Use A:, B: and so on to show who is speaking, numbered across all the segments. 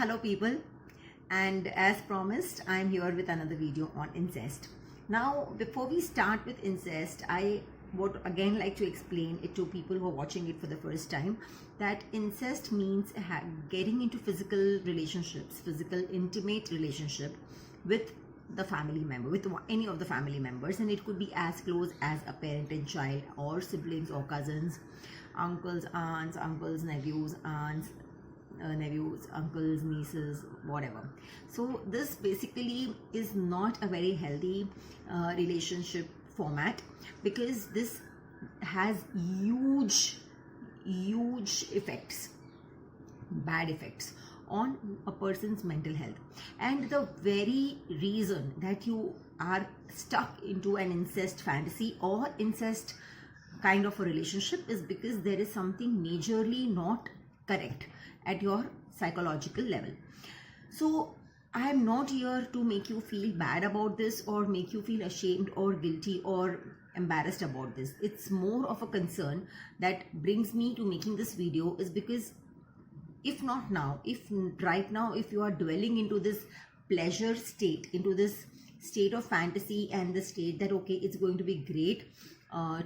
A: Hello people, and as promised I'm here with another video on incest. Now before we start with incest, I would again like to explain it to people who are watching it for the first time that incest means getting into physical relationships, physical intimate relationship with the family member, with any of the family members, and it could be as close as a parent and child, or siblings or cousins, uncles, aunts, nephews, uncles, nieces, whatever. So this basically is not a very healthy relationship format, because this has huge effects, bad effects on a person's mental health. And the very reason that you are stuck into an incest fantasy or incest kind of a relationship is because there is something majorly not correct at your psychological level. So I am not here to make you feel bad about this or make you feel ashamed or guilty or embarrassed about this. It's more of a concern that brings me to making this video, is because if not now, if right now, if you are dwelling into this pleasure state, into this state of fantasy and the state that okay, it's going to be great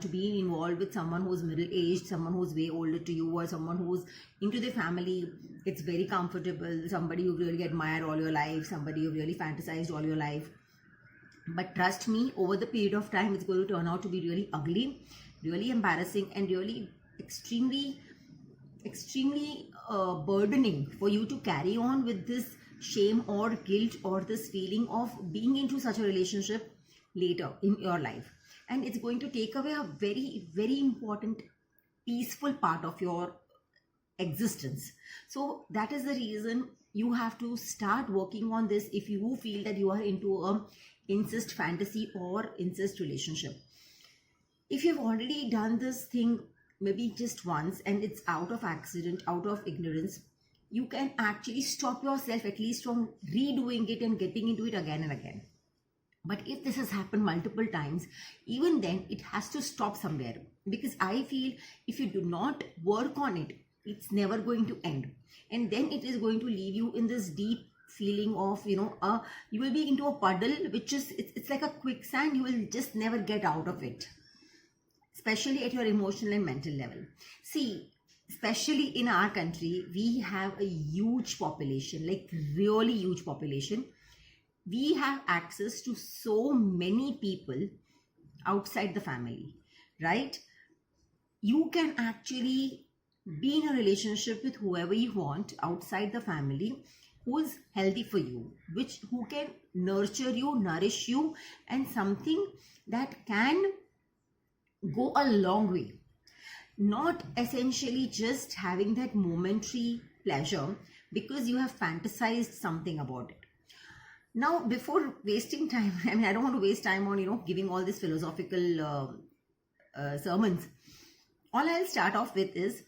A: to be involved with someone who's middle-aged, someone who's way older to you, or someone who's into the family, it's very comfortable, somebody you really admire all your life, somebody you really fantasized all your life. But trust me, over the period of time, it's going to turn out to be really ugly, really embarrassing, and really extremely burdening for you to carry on with this shame or guilt or this feeling of being into such a relationship later in your life. And it's going to take away a very important peaceful part of your existence. So that is the reason you have to start working on this if you feel that you are into a incest fantasy or incest relationship. If you've already done this thing maybe just once and it's out of accident, out of ignorance, you can actually stop yourself at least from redoing it and getting into it again and again. But if this has happened multiple times, even then it has to stop somewhere, because I feel if you do not work on it, it's never going to end, and then it is going to leave you in this deep feeling of you will be into a puddle which is it's like a quicksand. You will just never get out of it, especially at your emotional and mental level. See, especially in our country, we have a huge population, like really huge population. We have access to so many people outside the family, right? You can actually be in a relationship with whoever you want outside the family, who is healthy for you, who can nurture you, nourish you, and something that can go a long way. Not essentially just having that momentary pleasure because you have fantasized something about it. Now, before wasting time, I don't want to waste time on giving all these philosophical sermons. All I'll start off with is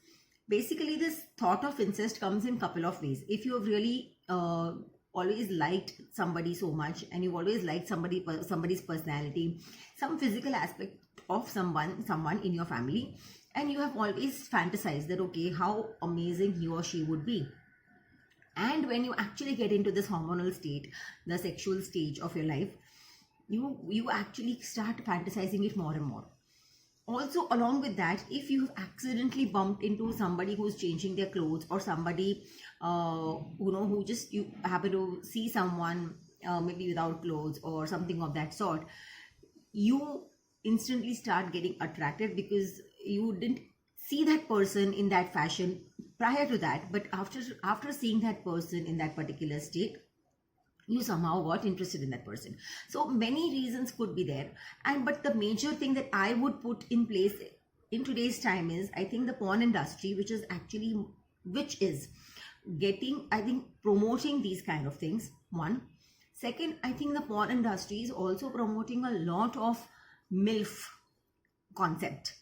A: basically this thought of incest comes in a couple of ways. If you have really always liked somebody so much, and you've always liked somebody's personality, some physical aspect of someone in your family, and you have always fantasized that okay, how amazing he or she would be. And when you actually get into this hormonal state, the sexual stage of your life, you actually start fantasizing it more and more. Also, along with that, if you've accidentally bumped into somebody who's changing their clothes, or somebody who just you happen to see someone maybe without clothes or something of that sort, you instantly start getting attracted because you didn't see that person in that fashion prior to that, but after seeing that person in that particular state, you somehow got interested in that person. So many reasons could be there, but the major thing that I would put in place in today's time is, I think, the porn industry, which is getting, I think, promoting these kind of things. One. Second, I think the porn industry is also promoting a lot of MILF concept.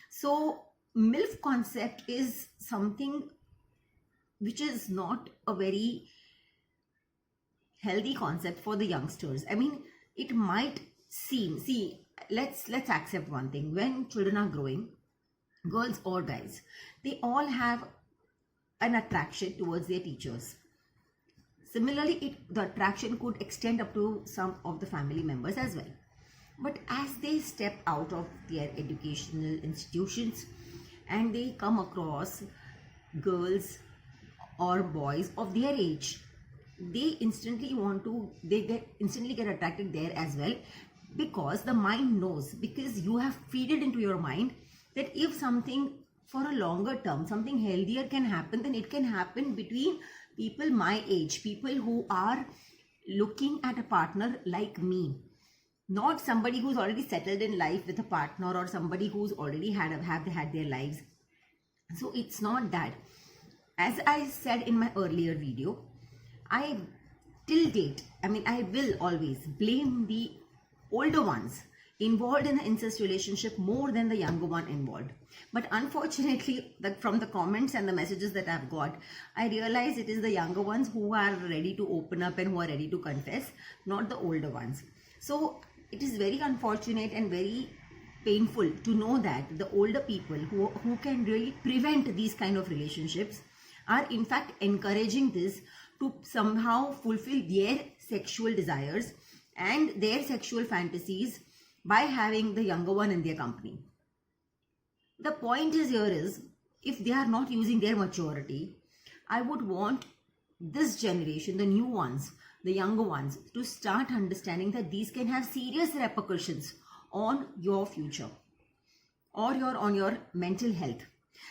A: So MILF concept is something which is not a very healthy concept for the youngsters. I mean, it might seem, let's accept one thing. When children are growing, girls or guys, they all have an attraction towards their teachers. Similarly, the attraction could extend up to some of the family members as well. But as they step out of their educational institutions and they come across girls or boys of their age, they instantly get attracted there as well, because the mind knows, because you have feed it into your mind that if something for a longer term, something healthier can happen, then it can happen between people my age, people who are looking at a partner like me, not somebody who's already settled in life with a partner or somebody who's already had their lives. So it's not that. As I said in my earlier video, I will always blame the older ones involved in the incest relationship more than the younger one involved. But unfortunately, from the comments and the messages that I've got, I realize it is the younger ones who are ready to open up and who are ready to confess, not the older ones. So it is very unfortunate and very painful to know that the older people who can really prevent these kind of relationships are in fact encouraging this to somehow fulfill their sexual desires and their sexual fantasies by having the younger one in their company. The point is, if they are not using their maturity, I would want this generation, the new ones, the younger ones, to start understanding that these can have serious repercussions on your future or on your mental health.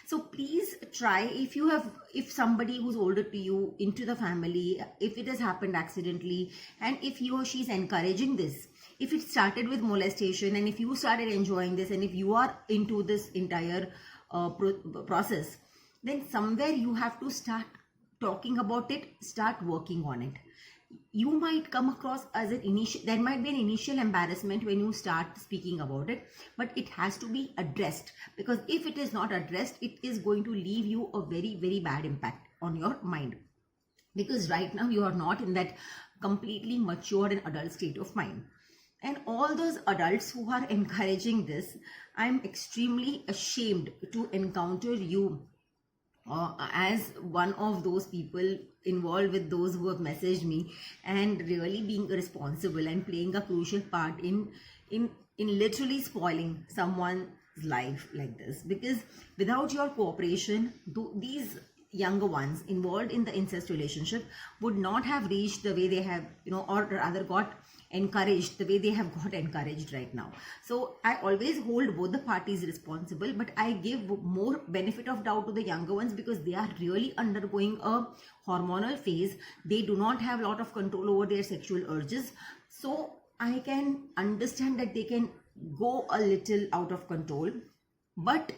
A: So please try, if somebody who's older to you into the family, if it has happened accidentally, and if he or she is encouraging this, if it started with molestation and if you started enjoying this and if you are into this entire process, then somewhere you have to start talking about it, start working on it. You might come across as there might be an initial embarrassment when you start speaking about it, but it has to be addressed, because if it is not addressed, it is going to leave you a very, very bad impact on your mind, because right now you are not in that completely mature and adult state of mind. And all those adults who are encouraging this, I'm extremely ashamed to encounter you as one of those people involved with those who have messaged me, and really being responsible and playing a crucial part in literally spoiling someone's life like this. Because without your cooperation, these younger ones involved in the incest relationship would not have reached the way they have, or rather got encouraged the way they have got encouraged right now. So I always hold both the parties responsible, but I give more benefit of doubt to the younger ones, because they are really undergoing a hormonal phase. They do not have a lot of control over their sexual urges. So I can understand that they can go a little out of control, but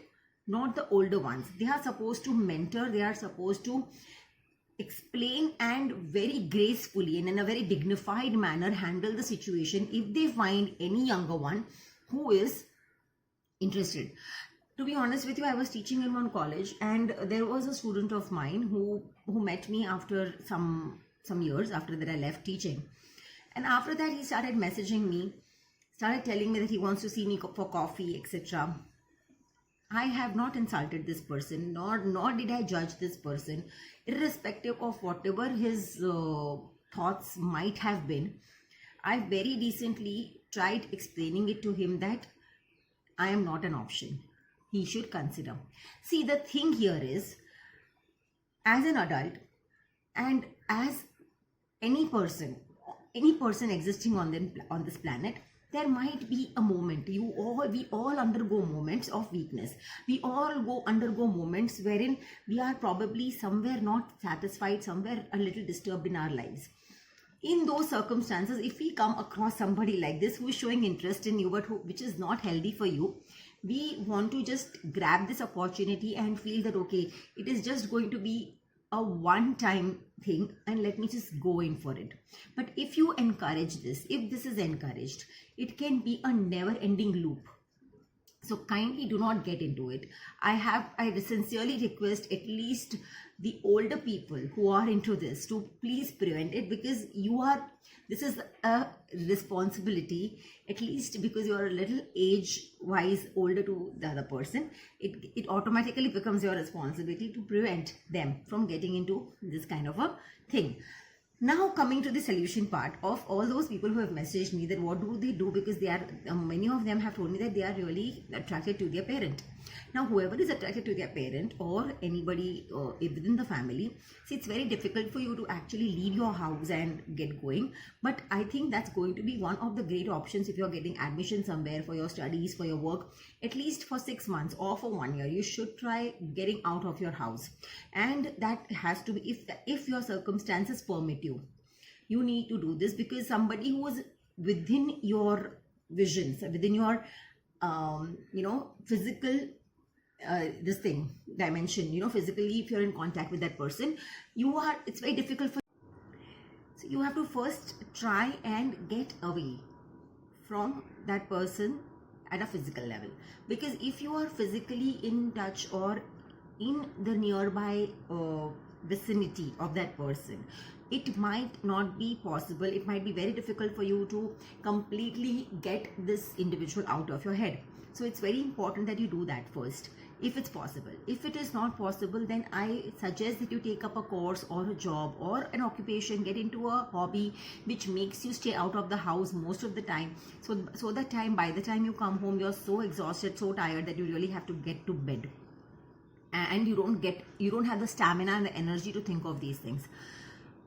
A: not the older ones. They are supposed to mentor, they are supposed to explain and very gracefully and in a very dignified manner handle the situation if they find any younger one who is interested. To be honest with you, I was teaching in one college, and there was a student of mine who met me after some years after that I left teaching. And after that, he started messaging me, started telling me that he wants to see me for coffee, etc. I have not insulted this person, nor did I judge this person, irrespective of whatever his thoughts might have been. I very decently tried explaining it to him that I am not an option. He should consider. See, the thing here is, as an adult and as any person existing on this planet, there might be a moment. We all undergo moments of weakness. We all undergo moments wherein we are probably somewhere not satisfied, somewhere a little disturbed in our lives. In those circumstances, if we come across somebody like this who is showing interest in you but which is not healthy for you, we want to just grab this opportunity and feel that, okay, it is just going to be a one-time thing and let me just go in for it. But if you encourage this, if this is encouraged, it can be a never-ending loop. So kindly do not get into it. I sincerely request at least the older people who are into this to please prevent it, because this is a responsibility, at least because you are a little age-wise older to the other person. It automatically becomes your responsibility to prevent them from getting into this kind of a thing. Now coming to the solution part of all those people who have messaged me, that what do they do, because they are many of them have told me that they are really attracted to their parent. Now whoever is attracted to their parent or anybody within the family, see, it's very difficult for you to actually leave your house and get going, but I think that's going to be one of the great options if you're getting admission somewhere for your studies, for your work. At least for 6 months or for 1 year, you should try getting out of your house, and that has to be, if your circumstances permit you, you need to do this, because somebody who is within your visions, within your physical this thing dimension, physically, if you're in contact with that person, it's very difficult for, so you have to first try and get away from that person at a physical level, because if you are physically in touch or in the nearby vicinity of that person, it might not be possible, it might be very difficult for you to completely get this individual out of your head. So it's very important that you do that first, if it's possible. If it is not possible, then I suggest that you take up a course or a job or an occupation, get into a hobby which makes you stay out of the house most of the time, so that by the time you come home, you're so exhausted, so tired, that you really have to get to bed, and you don't have the stamina and the energy to think of these things.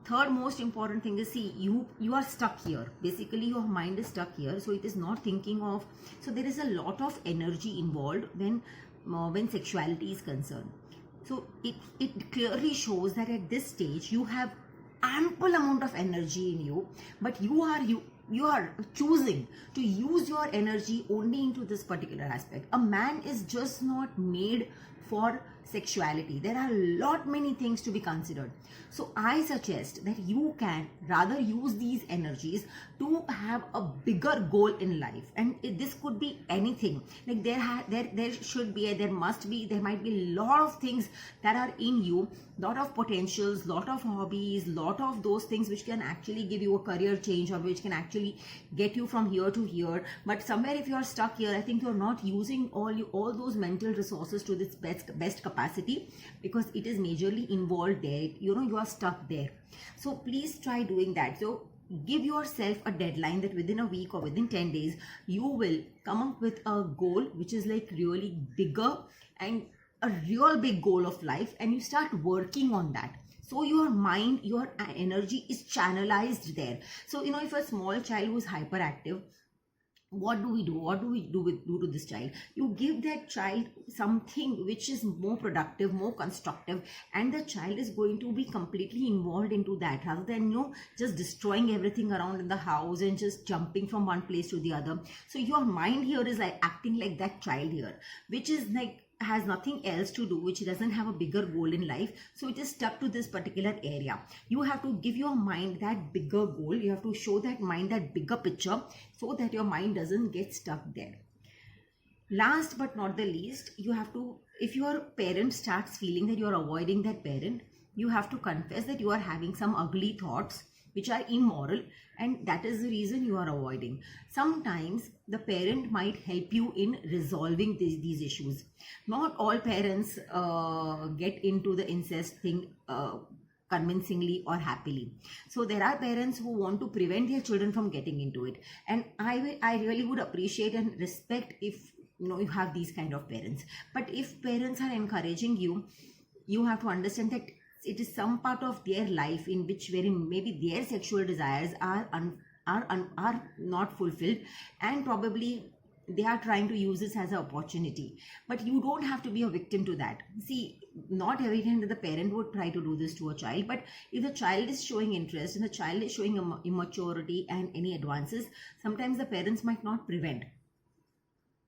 A: Third most important thing is, see, you are stuck here. Basically, your mind is stuck here, so it is not thinking of, so there is a lot of energy involved when sexuality is concerned. So it clearly shows that at this stage you have ample amount of energy in you, but you are choosing to use your energy only into this particular aspect. A man is just not made for sexuality. There are many things to be considered. So I suggest that you can rather use these energies to have a bigger goal in life, and this could be anything. Like there might be a lot of things that are in you, lot of potentials, lot of hobbies, lot of those things which can actually give you a career change, or which can actually get you from here to here. But somewhere, if you are stuck here, I think you're not using all those mental resources to this best capacity, because it is majorly involved there. You are stuck there. So please try doing that. So give yourself a deadline that within a week or within 10 days you will come up with a goal which is like really bigger and a real big goal of life, and you start working on that. So your mind, your energy is channelized there. So if a small child who is hyperactive, what do we do? What do we do to this child? You give that child something which is more productive, more constructive, and the child is going to be completely involved into that, rather than just destroying everything around in the house and just jumping from one place to the other. So your mind here is like acting like that child here, which is like has nothing else to do, which doesn't have a bigger goal in life, so it is stuck to this particular area. You have to give your mind that bigger goal. You have to show that mind that bigger picture, so that your mind doesn't get stuck there. Last but not the least, you have to, if your parent starts feeling that you are avoiding that parent, you have to confess that you are having some ugly thoughts which are immoral, and that is the reason you are avoiding. Sometimes the parent might help you in resolving these issues. Not all parents get into the incest thing convincingly or happily. So there are parents who want to prevent their children from getting into it, and I really would appreciate and respect if you have these kind of parents. But if parents are encouraging you, you have to understand that it is some part of their life in which wherein maybe their sexual desires are not fulfilled, and probably they are trying to use this as an opportunity. But you don't have to be a victim to that. See, not every time that the parent would try to do this to a child, but if the child is showing interest and the child is showing immaturity and any advances, sometimes the parents might not prevent.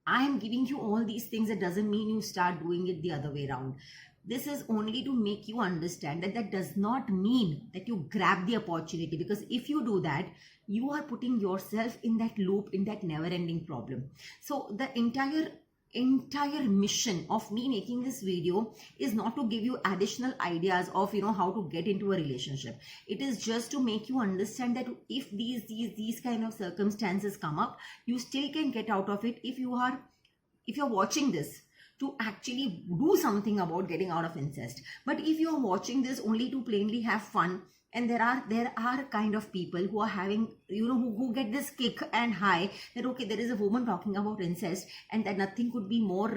A: I am giving you all these things. It doesn't mean you start doing it the other way around. This is only to make you understand that does not mean that you grab the opportunity, because if you do that, you are putting yourself in that loop, in that never-ending problem. So the entire mission of me making this video is not to give you additional ideas of how to get into a relationship. It is just to make you understand that if these kind of circumstances come up, you still can get out of it if you're watching this to actually do something about getting out of incest. But if you're watching this only to plainly have fun, And there are kind of people who are having, who get this kick and high that okay, there is a woman talking about incest, and that nothing could be more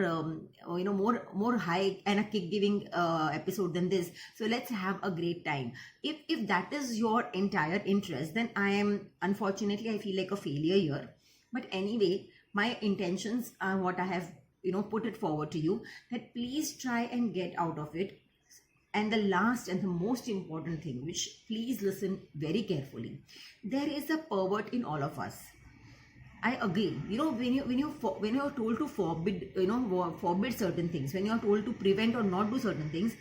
A: more high and a kick giving episode than this, so let's have a great time. If that is your entire interest, then unfortunately I feel like a failure here. But anyway, my intentions are what I have put it forward to you, that please try and get out of it. And the last and the most important thing, which please listen very carefully, there is a pervert in all of us. I agree. When you're told to forbid certain things, when you're told to prevent or not do certain things,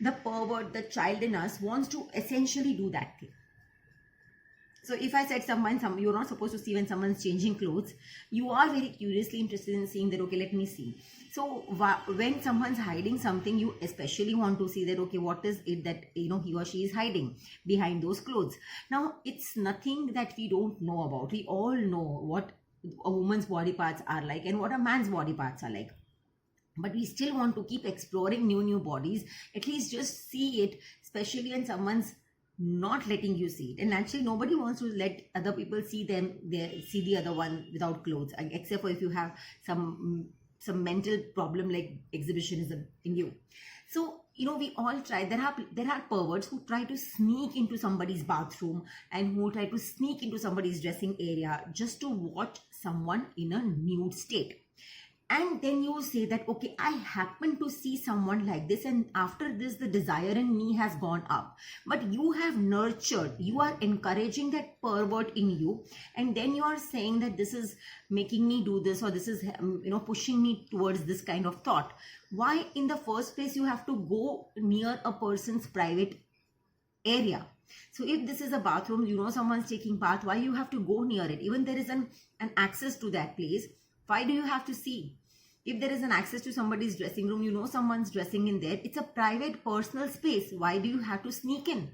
A: the pervert, the child in us wants to essentially do that thing. So if I said you're not supposed to see when someone's changing clothes, you are very curiously interested in seeing that, okay, let me see. So when someone's hiding something, you especially want to see that, okay, what is it that he or she is hiding behind those clothes. Now, it's nothing that we don't know about. We all know what a woman's body parts are like and what a man's body parts are like. But we still want to keep exploring new bodies. At least just see it, especially when someone's not letting you see it. And actually nobody wants to let other people see the other one without clothes, except for if you have some mental problem like exhibitionism in you. So we all try. There are perverts who try to sneak into somebody's bathroom and who try to sneak into somebody's dressing area just to watch someone in a nude state. And then you say that, okay, I happen to see someone like this, and after this, the desire in me has gone up. But you have nurtured, you are encouraging that pervert in you, and then you are saying that this is making me do this, or this is, pushing me towards this kind of thought. Why, in the first place, you have to go near a person's private area? So if this is a bathroom, someone's taking bath, why you have to go near it? Even there is an access to that place, why do you have to see? If there is an access to somebody's dressing room, someone's dressing in there, it's a private personal space. Why do you have to sneak in?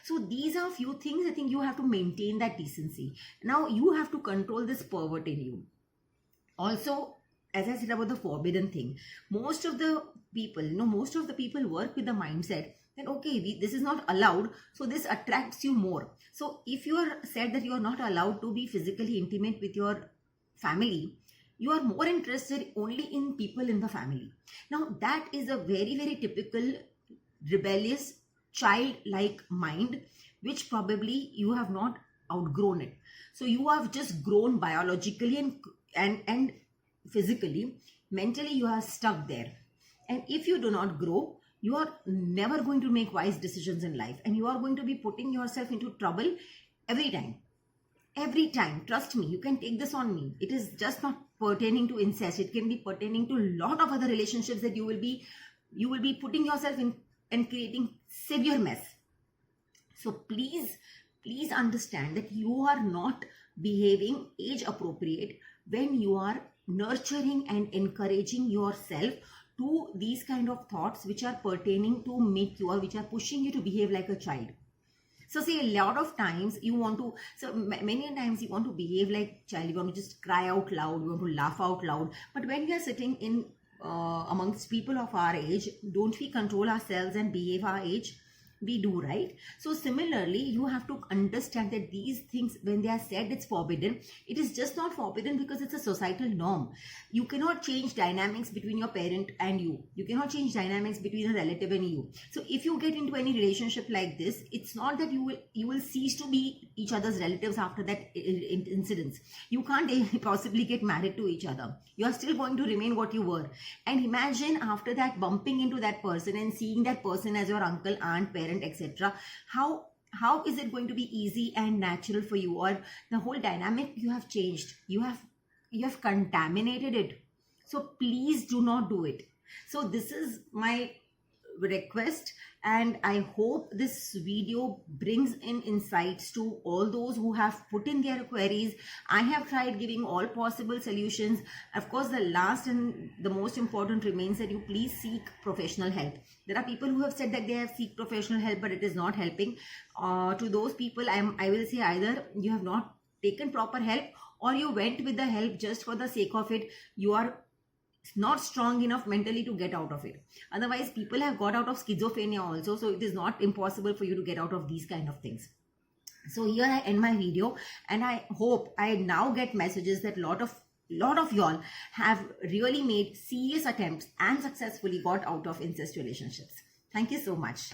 A: So these are few things I think you have to maintain that decency. Now you have to control this pervert in you. Also, as I said about the forbidden thing, most of the people work with the mindset that, okay, this is not allowed, so this attracts you more. So if you are said that you are not allowed to be physically intimate with your family, you are more interested only in people in the family. Now, that is a very, very typical rebellious, childlike mind, which probably you have not outgrown it. So you have just grown biologically and physically. Mentally, you are stuck there. And if you do not grow, you are never going to make wise decisions in life. And you are going to be putting yourself into trouble every time. Every time. Trust me, you can take this on me. It is just not pertaining to incest. It can be pertaining to a lot of other relationships that you will be putting yourself in and creating severe mess. So please understand that you are not behaving age appropriate when you are nurturing and encouraging yourself to these kind of thoughts which are pertaining to make you, or which are pushing you to behave like a child. So see, a lot of times many times you want to behave like child, you want to just cry out loud, you want to laugh out loud. But when we are sitting in amongst people of our age, don't we control ourselves and behave our age? We do, right? So similarly, you have to understand that these things, when they are said it's forbidden, it is just not forbidden because it's a societal norm. You cannot change dynamics between your parent and you. You cannot change dynamics between a relative and you. So if you get into any relationship like this, it's not that you will cease to be each other's relatives after that incidents. You can't possibly get married to each other. You are still going to remain what you were. And imagine after that bumping into that person and seeing that person as your uncle, aunt, parent, etc. How is it going to be easy and natural for you? Or the whole dynamic you have changed. You have contaminated it. So please do not do it. So this is my request, and I hope this video brings in insights to all those who have put in their queries. I have tried giving all possible solutions. Of course, the last and the most important remains that you please seek professional help. There are people who have said that they have seek professional help, but it is not helping. To those people, I will say either you have not taken proper help, or you went with the help just for the sake of it. You are not strong enough mentally to get out of it. Otherwise, people have got out of schizophrenia also, so it is not impossible for you to get out of these kind of things. So here I end my video, and I hope I now get messages that lot of y'all have really made serious attempts and successfully got out of incest relationships. Thank you so much.